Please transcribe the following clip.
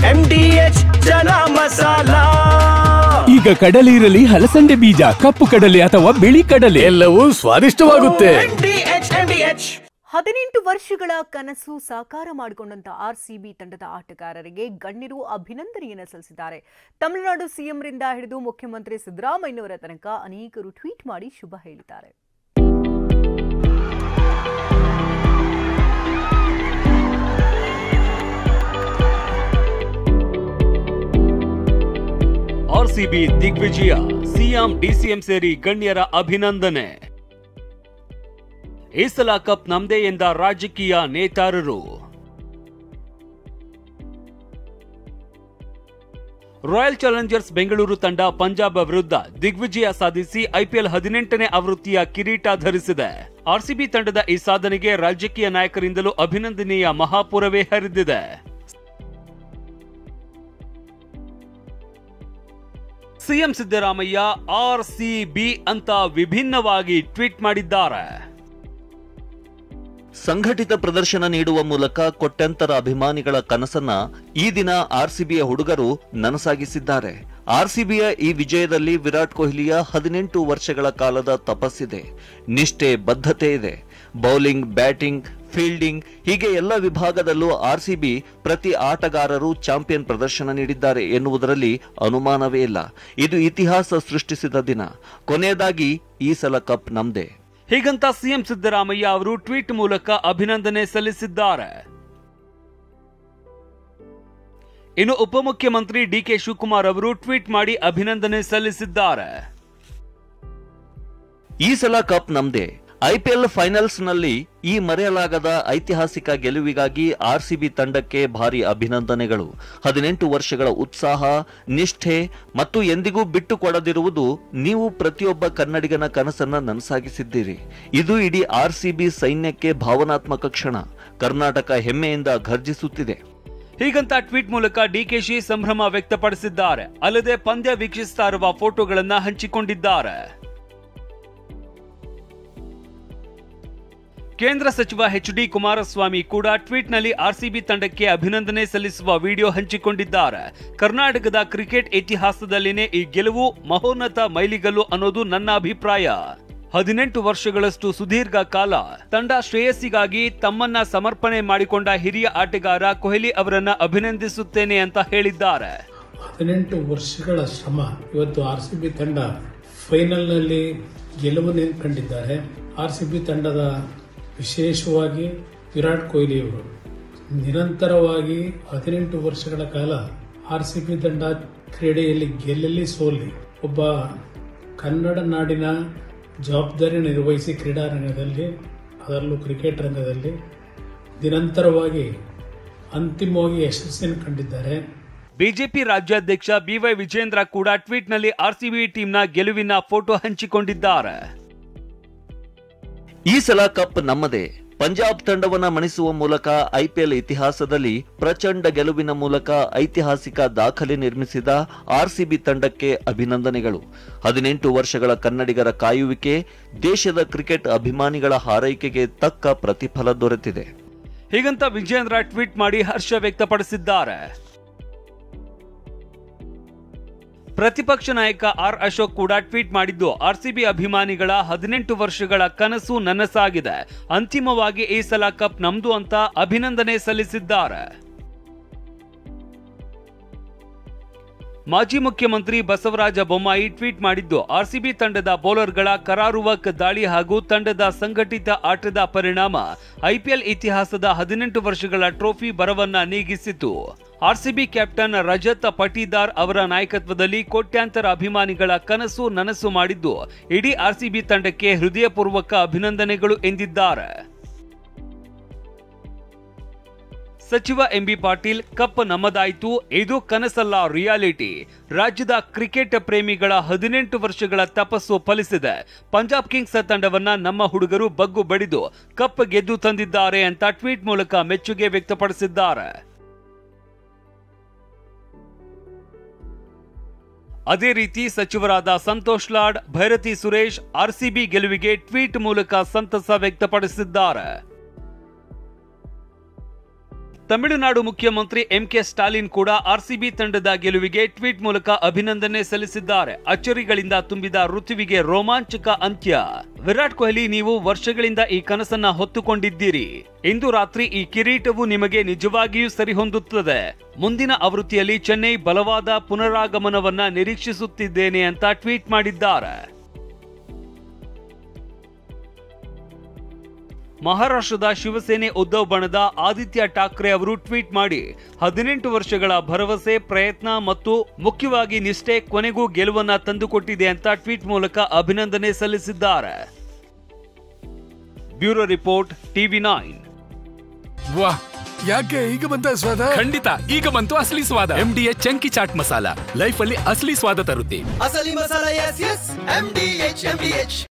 MDH ಜನ ಮಸಾಲಾ. ಈಗ ಕಡಲೆ ಇರಲಿ, ಹಲಸಂದೆ ಬೀಜ, ಕಪ್ಪು ಕಡಲೆ ಅಥವಾ ಬಿಳಿ ಕಡಲೆ, ಎಲ್ಲವೂ ಸ್ವಾದಿಷ್ಟವಾಗುತ್ತೆ. 18 ವರ್ಷಗಳ ಕನಸು ಸಾಕಾರ ಮಾಡಿಕೊಂಡಂತ ಆರ್ಸಿಬಿ ತಂಡದ ಆಟಗಾರರಿಗೆ ಗಣ್ಯರು ಅಭಿನಂದನೆಯನ್ನು ಸಲ್ಲಿಸಿದ್ದಾರೆ. ತಮಿಳುನಾಡು ಸಿಎಂರಿಂದ ಹಿಡಿದು ಮುಖ್ಯಮಂತ್ರಿ ಸಿದ್ದರಾಮಯ್ಯನವರ ತನಕ ಅನೇಕರು ಟ್ವೀಟ್ ಮಾಡಿ ಶುಭ ಹೇಳಿದ್ದಾರೆ. ಆರ್ಸಿಬಿ ದಿಗ್ವಿಜಯ, ಸಿಎಂ ಡಿಸಿಎಂ ಸೇರಿ ಗಣ್ಯರ ಅಭಿನಂದನೆ. ಈ ಸಲ ಕಪ್ ನಮ್ದೇ ಎಂದ ರಾಜಕೀಯ ನೇತಾರರು. ರಾಯಲ್ ಚಾಲೆಂಜರ್ಸ್ ಬೆಂಗಳೂರು ತಂಡ ಪಂಜಾಬ್ ವಿರುದ್ಧ ದಿಗ್ವಿಜಯ ಸಾಧಿಸಿ ಐಪಿಎಲ್ 18ನೇ ಆವೃತ್ತಿಯ ಕಿರೀಟ ಧರಿಸಿದೆ. ಆರ್ಸಿಬಿ ತಂಡದ ಈ ಸಾಧನೆಗೆ ರಾಜಕೀಯ ನಾಯಕರಿಂದಲೂ ಅಭಿನಂದನೆಯ ಮಹಾಪೂರವೇ ಹರಿದಿದೆ. ಸಿಎಂ ಸಿದ್ದರಾಮಯ್ಯ ಆರ್ಸಿಬಿ ಅಂತ ವಿಭಿನ್ನವಾಗಿ ಟ್ವೀಟ್ ಮಾಡಿದ್ದಾರೆ. ಸಂಘಟಿತ ಪ್ರದರ್ಶನ ನೀಡುವ ಮೂಲಕ ಕೋಟ್ಯಂತರ ಅಭಿಮಾನಿಗಳ ಕನಸನ್ನ ಈ ದಿನ ಆರ್ಸಿಬಿಯ ಹುಡುಗರು ನನಸಾಗಿಸಿದ್ದಾರೆ. ಆರ್ಸಿಬಿಯ ಈ ವಿಜಯದಲ್ಲಿ ವಿರಾಟ್ ಕೊಹ್ಲಿಯ 18 ವರ್ಷಗಳ ಕಾಲದ ತಪಸ್ಸಿದೆ, ನಿಷ್ಠೆ, ಬದ್ಧತೆ ಇದೆ. ಬೌಲಿಂಗ್, ಬ್ಯಾಟಿಂಗ್, ಫೀಲ್ಡಿಂಗ್ ಹೀಗೆ ಎಲ್ಲ ವಿಭಾಗದಲ್ಲೂ ಆರ್ಸಿಬಿ ಪ್ರತಿ ಆಟಗಾರರು ಚಾಂಪಿಯನ್ ಪ್ರದರ್ಶನ ನೀಡಿದ್ದಾರೆ ಎನ್ನುವುದರಲ್ಲಿ ಅನುಮಾನವೇ ಇಲ್ಲ. ಇದು ಇತಿಹಾಸ ಸೃಷ್ಟಿಸಿದ ದಿನ. ಕೊನೆಯದಾಗಿ ಈ ಸಲ ಕಪ್ ನಮ್ದೇ. ಹೀಗಂತ ಸಿಎಂ ಸಿದ್ದರಾಮಯ್ಯ ಅವರು ಟ್ವೀಟ್ ಮೂಲಕ ಅಭಿನಂದನೆ ಸಲ್ಲಿಸಿದ್ದಾರೆ. ಇನ್ನು ಉಪಮುಖ್ಯಮಂತ್ರಿ ಡಿಕೆ ಶಿವಕುಮಾರ್ ಅವರು ಟ್ವೀಟ್ ಮಾಡಿ ಅಭಿನಂದನೆ ಸಲ್ಲಿಸಿದ್ದಾರೆ. ಈ ಸಲ ಕಪ್ ನಮ್ದೇ. ಐಪಿಎಲ್ ಫೈನಲ್ಸ್ ನಲ್ಲಿ ಈ ಮರೆಯಲಾಗದ ಐತಿಹಾಸಿಕ ಗೆಲುವಿಗಾಗಿ ಆರ್ಸಿಬಿ ತಂಡಕ್ಕೆ ಭಾರಿ ಅಭಿನಂದನೆಗಳು. 18 ವರ್ಷಗಳ ಉತ್ಸಾಹ, ನಿಷ್ಠೆ ಮತ್ತು ಎಂದಿಗೂ ಬಿಟ್ಟು ಕೊಡದಿರುವುದು ನೀವು ಪ್ರತಿಯೊಬ್ಬ ಕನ್ನಡಿಗನ ಕನಸನ್ನ ನನಸಾಗಿಸಿದ್ದೀರಿ. ಇದು ಇಡೀ ಆರ್ಸಿಬಿ ಸೈನ್ಯಕ್ಕೆ ಭಾವನಾತ್ಮಕ ಕ್ಷಣ. ಕರ್ನಾಟಕ ಹೆಮ್ಮೆಯಿಂದ ಘರ್ಜಿಸುತ್ತಿದೆ. ಹೀಗಂತ ಟ್ವೀಟ್ ಮೂಲಕ ಡಿಕೆಶಿ ಸಂಭ್ರಮ ವ್ಯಕ್ತಪಡಿಸಿದ್ದಾರೆ. ಅಲ್ಲದೆ ಪಂದ್ಯ ವೀಕ್ಷಿಸ್ತಾ ಇರುವ ಫೋಟೋಗಳನ್ನ ಹಂಚಿಕೊಂಡಿದ್ದಾರೆ. ಕೇಂದ್ರ ಸಚಿವ ಎಚ್.ಡಿ. ಕುಮಾರಸ್ವಾಮಿ ಕೂಡ ಟ್ವೀಟ್ನಲ್ಲಿ ಆರ್ಸಿಬಿ ತಂಡಕ್ಕೆ ಅಭಿನಂದನೆ ಸಲ್ಲಿಸುವ ವಿಡಿಯೋ ಹಂಚಿಕೊಂಡಿದ್ದಾರೆ. ಕರ್ನಾಟಕದ ಕ್ರಿಕೆಟ್ ಇತಿಹಾಸದಲ್ಲಿನೇ ಈ ಗೆಲುವು ಮಹೋನ್ನತ ಮೈಲಿಗಲ್ಲು ಅನ್ನೋದು ನನ್ನ ಅಭಿಪ್ರಾಯ. 18 ವರ್ಷಗಳಷ್ಟು ಸುದೀರ್ಘ ಕಾಲ ತಂಡ ಶ್ರೇಯಸ್ಸಿಗಾಗಿ ತಮ್ಮನ್ನ ಸಮರ್ಪಣೆ ಮಾಡಿಕೊಂಡ ಹಿರಿಯ ಆಟಗಾರ ಕೊಹ್ಲಿ ಅವರನ್ನ ಅಭಿನಂದಿಸುತ್ತೇನೆ ಅಂತ ಹೇಳಿದ್ದಾರೆ. 18 ವರ್ಷಗಳ ಶ್ರಮ ಇವತ್ತು ಆರ್ಸಿಬಿ ತಂಡ ಫೈನಲ್ನಲ್ಲಿ ಗೆಲುವನ್ನು ಕಂಡಿದ್ದಾರೆ. ಆರ್ಸಿಬಿ ತಂಡದ ವಿಶೇಷವಾಗಿ ವಿರಾಟ್ ಕೊಹ್ಲಿ ಅವರು ನಿರಂತರವಾಗಿ 18 ವರ್ಷಗಳ ಕಾಲ ಆರ್ಸಿಬಿ ತಂಡ ಕ್ರೀಡೆಯಲ್ಲಿ ಗೆಲ್ಲಲಿ ಸೋಲಿ ಒಬ್ಬ ಕನ್ನಡ ನಾಡಿನ ಜವಾಬ್ದಾರಿ ನಿರ್ವಹಿಸಿ ಕ್ರೀಡಾ ರಂಗದಲ್ಲಿ, ಅದರಲ್ಲೂ ಕ್ರಿಕೆಟ್ ರಂಗದಲ್ಲಿ ನಿರಂತರವಾಗಿ ಅಂತಿಮವಾಗಿ ಯಶಸ್ಸನ್ನು ಕಂಡಿದ್ದಾರೆ. ಬಿಜೆಪಿ ರಾಜ್ಯಾಧ್ಯಕ್ಷ ಬಿವೈ ವಿಜೇಂದ್ರ ಕೂಡ ಟ್ವೀಟ್ನಲ್ಲಿ ಆರ್ಸಿಬಿ ಟೀಮ್ನ ಗೆಲುವಿನ ಫೋಟೋ ಹಂಚಿಕೊಂಡಿದ್ದಾರೆ. ಈ ಸಲ ಕಪ್ ನಮ್ಮದೇ. ಪಂಜಾಬ್ ತಂಡವನ್ನ ಮಣಿಸುವ ಮೂಲಕ ಐಪಿಎಲ್ ಇತಿಹಾಸದಲ್ಲಿ ಪ್ರಚಂಡ ಗೆಲುವಿನ ಮೂಲಕ ಐತಿಹಾಸಿಕ ದಾಖಲೆ ನಿರ್ಮಿಸಿದ ಆರ್ಸಿಬಿ ತಂಡಕ್ಕೆ ಅಭಿನಂದನೆಗಳು. 18 ವರ್ಷಗಳ ಕನ್ನಡಿಗರ ಕಾಯುವಿಕೆ, ದೇಶದ ಕ್ರಿಕೆಟ್ ಅಭಿಮಾನಿಗಳ ಹಾರೈಕೆಗೆ ತಕ್ಕ ಪ್ರತಿಫಲ ದೊರೆತಿದೆ. ಹೀಗಂತ ವಿಜೇಂದ್ರ ಟ್ವೀಟ್ ಮಾಡಿ ಹರ್ಷ ವ್ಯಕ್ತಪಡಿಸಿದ್ದಾರೆ. ಪ್ರತಿಪಕ್ಷ ನಾಯಕ ಆರ್ ಅಶೋಕ್ ಕೂಡ ಟ್ವೀಟ್ ಮಾಡಿದ್ದು, ಆರ್ಸಿಬಿ ಅಭಿಮಾನಿಗಳ 18 ವರ್ಷಗಳ ಕನಸು ನನಸಾಗಿದೆ. ಅಂತಿಮವಾಗಿ ಈ ಸಲ ಕಪ್ ನಮ್ದು ಅಂತ ಅಭಿನಂದನೆ ಸಲ್ಲಿಸಿದ್ದಾರೆ. ಮಾಜಿ ಮುಖ್ಯಮಂತ್ರಿ ಬಸವರಾಜ ಬೊಮ್ಮಾಯಿ ಟ್ವೀಟ್ ಮಾಡಿದ್ದು, ಆರ್ಸಿಬಿ ತಂಡದ ಬೌಲರ್ಗಳ ಕರಾರುವಕ್ ದಾಳಿ ಹಾಗೂ ತಂಡದ ಸಂಘಟಿತ ಆಟದ ಪರಿಣಾಮ ಐಪಿಎಲ್ ಇತಿಹಾಸದ 18 ವರ್ಷಗಳ ಟ್ರೋಫಿ ಬರವನ್ನ ನೀಗಿಸಿತು. ಆರ್ಸಿಬಿ ಕ್ಯಾಪ್ಟನ್ ರಜತ್ ಪಟೀದಾರ್ ಅವರ ನಾಯಕತ್ವದಲ್ಲಿ ಕೋಟ್ಯಾಂತರ ಅಭಿಮಾನಿಗಳ ಕನಸು ನನಸು ಮಾಡಿದ್ದು ಇಡೀ ಆರ್ಸಿಬಿ ತಂಡಕ್ಕೆ ಹೃದಯಪೂರ್ವಕ ಅಭಿನಂದನೆಗಳು ಎಂದಿದ್ದಾರೆ. ಸಚಿವ ಎಂಬಿ ಪಾಟೀಲ್, ಕಪ್ ನಮ್ಮದಾಯಿತು, ಇದು ಕನಸಲ್ಲ, ರಿಯಾಲಿಟಿ. ರಾಜ್ಯದ ಕ್ರಿಕೆಟ್ ಪ್ರೇಮಿಗಳ 18 ವರ್ಷಗಳ ತಪಸ್ಸು ಫಲಿಸಿದೆ. ಪಂಜಾಬ್ ಕಿಂಗ್ಸ್ ತಂಡವನ್ನ ನಮ್ಮ ಹುಡುಗರು ಬಗ್ಗು ಬಡಿದು ಕಪ್ ಗೆದ್ದು ತಂದಿದ್ದಾರೆ ಅಂತ ಟ್ವೀಟ್ ಮೂಲಕ ಮೆಚ್ಚುಗೆ ವ್ಯಕ್ತಪಡಿಸಿದ್ದಾರೆ. ಅದೇ ರೀತಿ ಸಚಿವರಾದ ಸಂತೋಷ್ ಲಾಡ್, ಭೈರತಿ ಸುರೇಶ್ ಆರ್ಸಿಬಿ ಗೆಲುವಿಗೆ ಟ್ವೀಟ್ ಮೂಲಕ ಸಂತಸ ವ್ಯಕ್ತಪಡಿಸಿದ್ದಾರೆ. ತಮಿಳುನಾಡು ಮುಖ್ಯಮಂತ್ರಿ ಎಂಕೆ ಸ್ಟಾಲಿನ್ ಕೂಡ ಆರ್ಸಿಬಿ ತಂಡದ ಗೆಲುವಿಗೆ ಟ್ವೀಟ್ ಮೂಲಕ ಅಭಿನಂದನೆ ಸಲ್ಲಿಸಿದ್ದಾರೆ. ಅಚ್ಚರಿಗಳಿಂದ ತುಂಬಿದ ಋತುವಿಗೆ ರೋಮಾಂಚಕ ಅಂತ್ಯ. ವಿರಾಟ್ ಕೊಹ್ಲಿ, ನೀವು ವರ್ಷಗಳಿಂದ ಈ ಕನಸನ್ನ ಹೊತ್ತುಕೊಂಡಿದ್ದೀರಿ. ಇಂದು ರಾತ್ರಿ ಈ ಕಿರೀಟವು ನಿಮಗೆ ನಿಜವಾಗಿಯೂ ಸರಿಹೊಂದುತ್ತದೆ. ಮುಂದಿನ ಆವೃತ್ತಿಯಲ್ಲಿ ಚೆನ್ನೈ ಬಲವಾದ ಪುನರಾಗಮನವನ್ನ ನಿರೀಕ್ಷಿಸುತ್ತಿದ್ದೇನೆ ಅಂತ ಟ್ವೀಟ್ ಮಾಡಿದ್ದಾರೆ. ಮಹಾರಾಷ್ಟ್ರದ ಶಿವಸೇನೆ ಉದ್ಧವ್ ಬಣದ ಆದಿತ್ಯ ಠಾಕ್ರೆ ಅವರು ಟ್ವೀಟ್ ಮಾಡಿ 18 ವರ್ಷಗಳ ಭರವಸೆ, ಪ್ರಯತ್ನ ಮತ್ತು ಮುಖ್ಯವಾಗಿ ನಿಷ್ಠೆ ಕೊನೆಗೂ ಗೆಲುವನ್ನ ತಂದುಕೊಟ್ಟಿದೆ ಅಂತ ಟ್ವೀಟ್ ಮೂಲಕ ಅಭಿನಂದನೆ ಸಲ್ಲಿಸಿದ್ದಾರೆ. Bureau report, TV9. ವಾಹ್, ಯಾಕೆ ಈಗ ಬಂತ ಸ್ವಾದ? ಖಂಡಿತ ಈಗ ಬಂತು ಅಸಲಿ ಸ್ವಾದ. MDH chunky chaat masala life ಅಲ್ಲಿ ಅಸಲಿ ಸ್ವಾದ ತರುತ್ತೆ. ಅಸಲಿ ಮಸಾಲ, ಎಸ್ ಎಸ್ MDH.